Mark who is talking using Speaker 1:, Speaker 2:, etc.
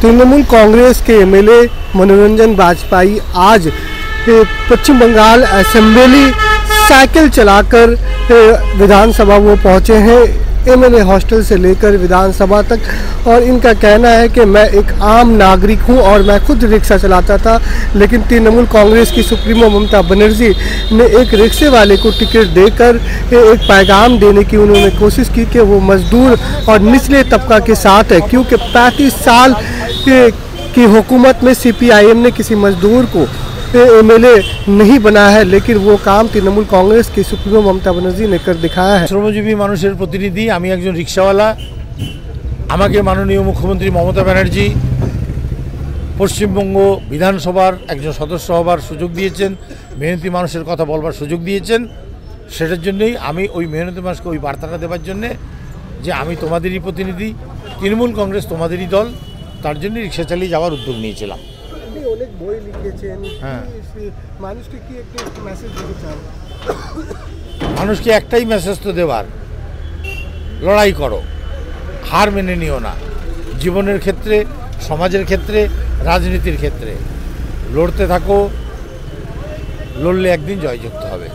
Speaker 1: तृणमूल कांग्रेस के एमएलए मनोरंजन वाजपेयी आज पश्चिम बंगाल असेंबली साइकिल चलाकर विधानसभा वो पहुंचे हैं, एमएलए हॉस्टल से लेकर विधानसभा तक। और इनका कहना है कि मैं एक आम नागरिक हूं और मैं खुद रिक्शा चलाता था, लेकिन तृणमूल कांग्रेस की सुप्रीमो ममता बनर्जी ने एक रिक्शे वाले को टिकट देकर एक पैगाम देने की उन्होंने कोशिश की कि वो मजदूर और निचले तबका के साथ है, क्योंकि 35 साल की हुकूमत में सीपीआईएम ने किसी मजदूर को एमएलए नहीं बना है, लेकिन वो काम तृणमूल कांग्रेस की सुप्रीमो ममता बनर्जी ने कर दिखाया है।
Speaker 2: श्रमजीवी मानुषेर प्रतिनिधि आमी एकजन रिक्शावाला, आमाके माननीय मुख्यमंत्री ममता बनर्जी पश्चिमबंग विधानसभार एकजन सदस्य हबार सुयोग दिएছেন, मेहनती मानुषेर कथा बोलबार सुयोग दिएছেন। सेटार जन्यई आमी ओई मेहनती मानुषके ओई बार्ताटा देवार जन्य जे आमी तोमादेरই प्रतिनिधि, तृणमूल कांग्रेस तोमादेरই दल, तार जन्य रिक्शा चालिয়ে যাওয়ার উদ্যোগ নিয়েছিলাম।
Speaker 1: অনেক বই লিখেছেন, মানুষকে কি একটা মেসেজ দিতে চান?
Speaker 2: মানুষকে একটাই মেসেজ তো দেওয়ার, লড়াই করো, হার মেনে নিও না। জীবনের ক্ষেত্রে, সমাজের ক্ষেত্রে, রাজনীতির ক্ষেত্রে লড়তে থাকো, লড়লে একদিন জয়যুক্ত হবে।